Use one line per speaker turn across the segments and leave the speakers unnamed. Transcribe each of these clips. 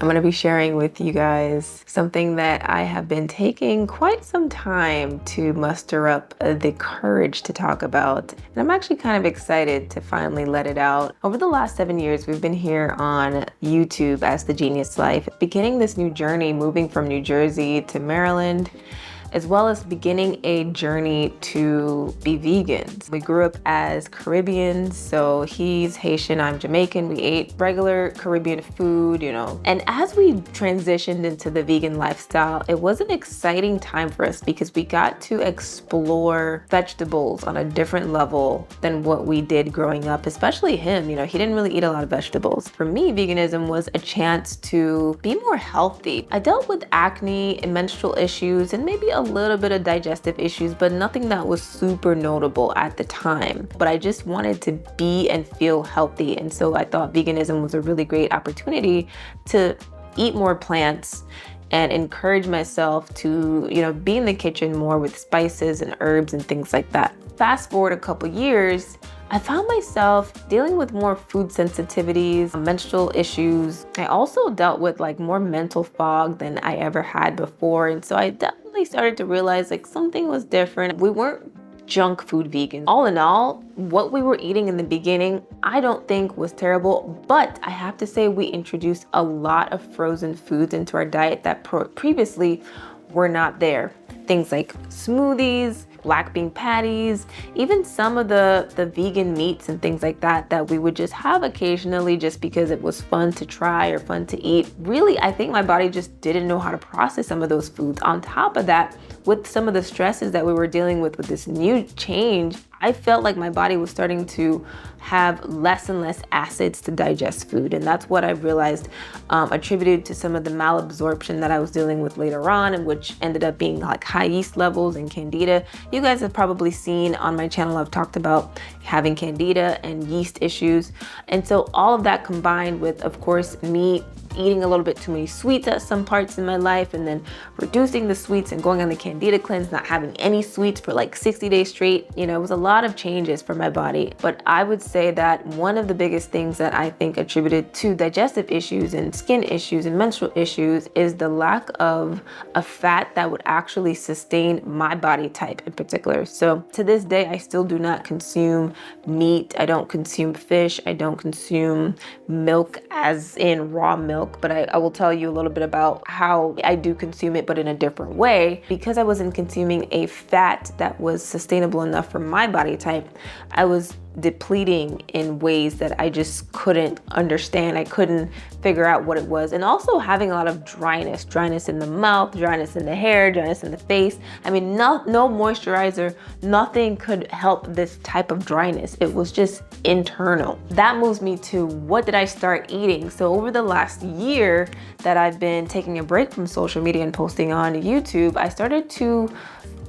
I'm going to be sharing with you guys something that I have been taking quite some time to muster up the courage to talk about. And I'm actually kind of excited to finally let it out. Over the last 7 years, we've been here on YouTube as The Genius Life, beginning this new journey, moving from New Jersey to Maryland, as well as beginning a journey to be vegans. We grew up as Caribbeans, so he's Haitian, I'm Jamaican. We ate regular Caribbean food, And as we transitioned into the vegan lifestyle, it was an exciting time for us because we got to explore vegetables on a different level than what we did growing up, especially him. He didn't really eat a lot of vegetables. For me, veganism was a chance to be more healthy. I dealt with acne and menstrual issues and maybe a little bit of digestive issues, but nothing that was super notable at the time. But I just wanted to be and feel healthy. And so I thought veganism was a really great opportunity to eat more plants and encourage myself to, be in the kitchen more with spices and herbs and things like that. Fast forward a couple years, I found myself dealing with more food sensitivities, menstrual issues. I also dealt with more mental fog than I ever had before. And so I definitely started to realize something was different. We weren't junk food vegans. All in all, what we were eating in the beginning, I don't think was terrible, but I have to say we introduced a lot of frozen foods into our diet that previously were not there. Things like smoothies, black bean patties, even some of the vegan meats and things like that we would just have occasionally just because it was fun to try or fun to eat. Really, I think my body just didn't know how to process some of those foods. On top of that, with some of the stresses that we were dealing with this new change, I felt like my body was starting to have less and less acids to digest food. And that's what I realized attributed to some of the malabsorption that I was dealing with later on, and which ended up being high yeast levels and candida. You guys have probably seen on my channel, I've talked about having candida and yeast issues. And so all of that combined with, of course, me eating a little bit too many sweets at some parts in my life, and then reducing the sweets and going on the candida cleanse, not having any sweets for 60 days straight. It was a lot of changes for my body. But I would say that one of the biggest things that I think attributed to digestive issues and skin issues and menstrual issues is the lack of a fat that would actually sustain my body type in particular. So to this day, I still do not consume meat. I don't consume fish. I don't consume milk as in raw milk. But I will tell you a little bit about how I do consume it, but in a different way. Because I wasn't consuming a fat that was sustainable enough for my body type, I was depleting in ways that I just couldn't understand. I couldn't figure out what it was. And also having a lot of dryness in the mouth, dryness in the hair, dryness in the face. I mean, no moisturizer, nothing could help this type of dryness. It was just internal. That moves me to what did I start eating? So over the last year that I've been taking a break from social media and posting on YouTube, I started to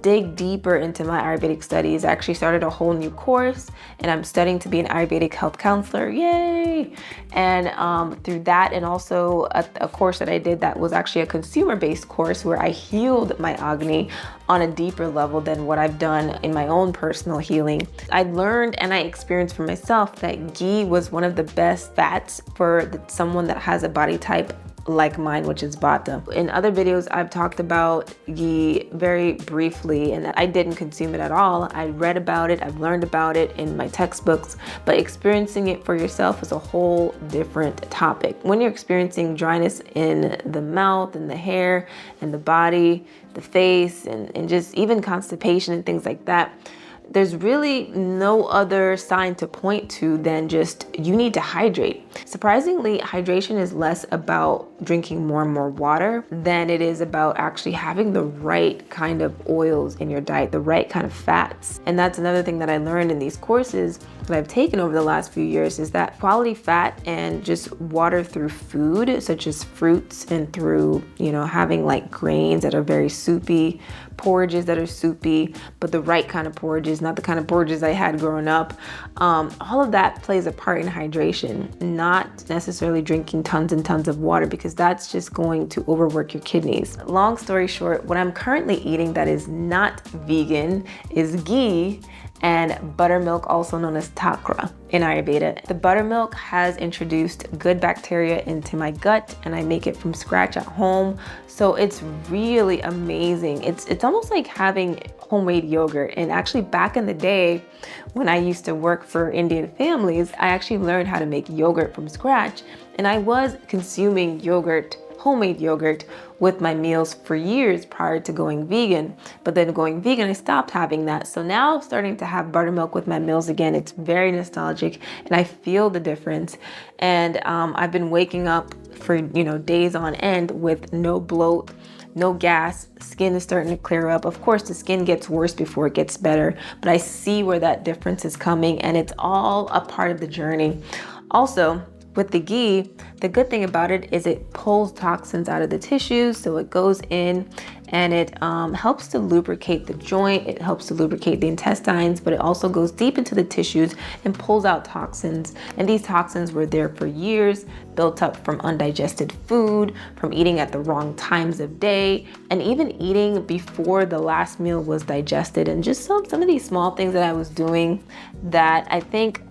dig deeper into my Ayurvedic studies. I actually started a whole new course, and I'm studying to be an Ayurvedic health counselor. Yay! And through that, and also a course that I did that was actually a consumer-based course where I healed my acne on a deeper level than what I've done in my own personal healing. I learned and I experienced for myself that ghee was one of the best fats for someone that has a body type like mine, which is Vata. In other videos, I've talked about ghee very briefly, and that I didn't consume it at all. I read about it, I've learned about it in my textbooks, but experiencing it for yourself is a whole different topic. When you're experiencing dryness in the mouth and the hair and the body, the face, and just even constipation and things like that, there's really no other sign to point to than just you need to hydrate. Surprisingly, hydration is less about drinking more and more water than it is about actually having the right kind of oils in your diet, the right kind of fats. And that's another thing that I learned in these courses that I've taken over the last few years, is that quality fat and just water through food, such as fruits, and through, having grains that are very soupy, porridges that are soupy, but the right kind of porridges, not the kind of porridges I had growing up. All of that plays a part in hydration, not necessarily drinking tons and tons of water, because that's just going to overwork your kidneys. Long story short, what I'm currently eating that is not vegan is ghee. and buttermilk, also known as takra in Ayurveda. The buttermilk has introduced good bacteria into my gut, and I make it from scratch at home. So it's really amazing. It's almost like having homemade yogurt. And actually back in the day, when I used to work for Indian families, I actually learned how to make yogurt from scratch. And I was consuming yogurt, homemade yogurt, with my meals for years prior to going vegan. But then going vegan, I stopped having that. So now I'm starting to have buttermilk with my meals again. It's very nostalgic and I feel the difference. And I've been waking up for days on end with no bloat, no gas, skin is starting to clear up. Of course, the skin gets worse before it gets better, but I see where that difference is coming, and it's all a part of the journey. Also, with the ghee, the good thing about it is it pulls toxins out of the tissues, so it goes in and it helps to lubricate the joint, it helps to lubricate the intestines, but it also goes deep into the tissues and pulls out toxins. And these toxins were there for years, built up from undigested food, from eating at the wrong times of day, and even eating before the last meal was digested. And just some of these small things that I was doing that I think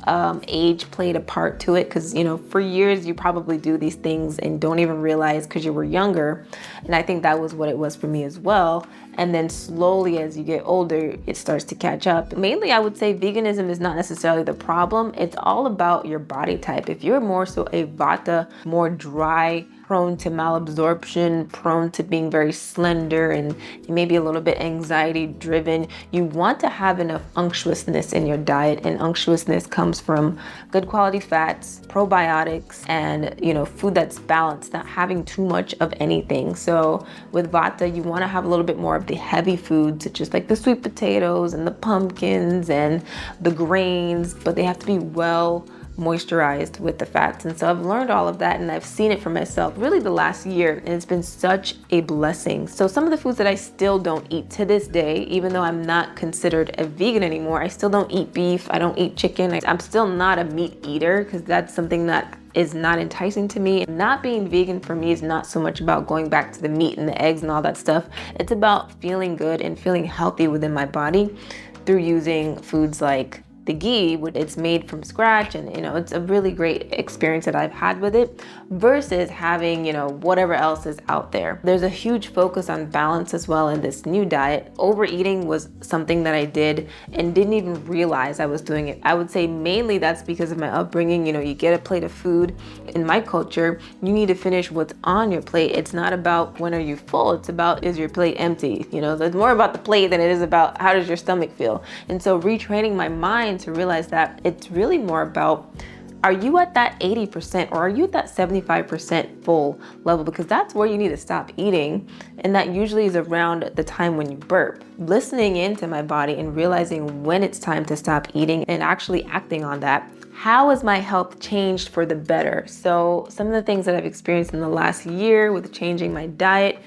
age played a part to it, because for years you probably do these things and don't even realize because you were younger. And I think that was what it was for me as well. And then slowly as you get older, it starts to catch up. Mainly, I would say veganism is not necessarily the problem. It's all about your body type. If you're more so a vata, more dry, prone to malabsorption, prone to being very slender, and maybe a little bit anxiety driven, you want to have enough unctuousness in your diet. And unctuousness comes from good quality fats, probiotics, and food that's balanced, not having too much of anything. So with vata, you want to have a little bit more of the heavy foods, such as like the sweet potatoes and the pumpkins and the grains, but they have to be well moisturized with the fats. And so I've learned all of that, and I've seen it for myself really the last year, and it's been such a blessing. So some of the foods that I still don't eat to this day, even though I'm not considered a vegan anymore, I still don't eat beef, I don't eat chicken, I'm still not a meat eater, because that's something that is not enticing to me. Not being vegan for me is not so much about going back to the meat and the eggs and all that stuff. It's about feeling good and feeling healthy within my body through using foods like the ghee. It's made from scratch, and it's a really great experience that I've had with it, versus having whatever else is out there. There's a huge focus on balance as well in this new diet. Overeating was something that I did and didn't even realize I was doing it. I would say mainly that's because of my upbringing. You get a plate of food. In my culture, you need to finish what's on your plate. It's not about when are you full, it's about, is your plate empty? It's more about the plate than it is about how does your stomach feel. And so retraining my mind to realize that it's really more about, are you at that 80% or are you at that 75% full level? Because that's where you need to stop eating. And that usually is around the time when you burp. Listening into my body and realizing when it's time to stop eating and actually acting on that. How has my health changed for the better? So some of the things that I've experienced in the last year with changing my diet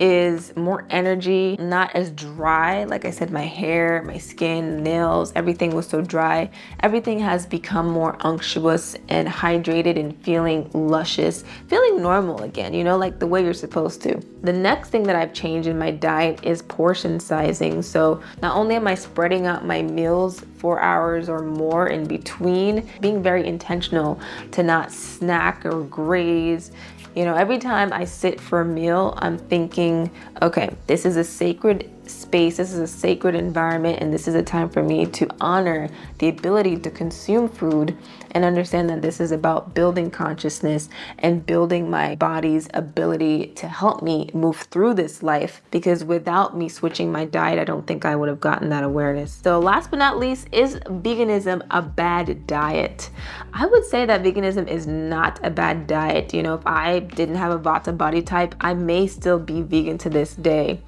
is more energy, not as dry. Like I said, my hair, my skin, nails, everything was so dry. Everything has become more unctuous and hydrated and feeling luscious, feeling normal again, like the way you're supposed to. The next thing that I've changed in my diet is portion sizing. So not only am I spreading out my meals 4 hours or more in between, being very intentional to not snack or graze. Every time I sit for a meal, I'm thinking, okay, this is a sacred space, this is a sacred environment, and this is a time for me to honor the ability to consume food and understand that this is about building consciousness and building my body's ability to help me move through this life, because without me switching my diet, I don't think I would have gotten that awareness. So last but not least, is veganism a bad diet? I would say that veganism is not a bad diet. If I didn't have a Vata body type, I may still be vegan to this day.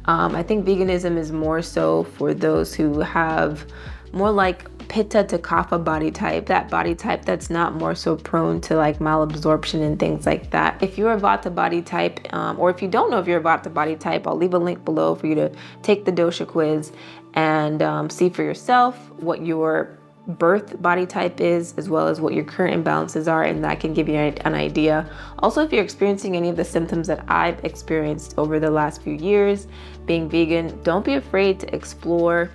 I think veganism is more so for those who have more like Pitta to Kapha body type, that body type that's not more so prone to like malabsorption and things like that. If you're a Vata body type, or if you don't know if you're a Vata body type, I'll leave a link below for you to take the dosha quiz and see for yourself what your birth body type is, as well as what your current imbalances are, and that can give you an idea. Also, if you're experiencing any of the symptoms that I've experienced over the last few years being vegan, don't be afraid to explore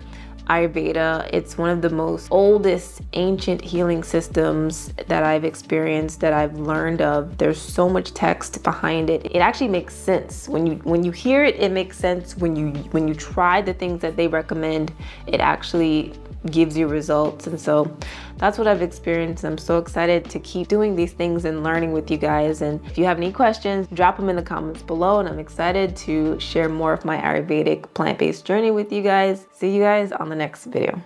Ayurveda. It's one of the most oldest ancient healing systems that I've experienced, that I've learned of. There's so much text behind it. It actually makes sense. When you hear it, it makes sense. When you try the things that they recommend, it actually gives you results. And so that's what I've experienced. I'm so excited to keep doing these things and learning with you guys. And if you have any questions, drop them in the comments below, and I'm excited to share more of my Ayurvedic plant-based journey with you guys. See you guys on the next video.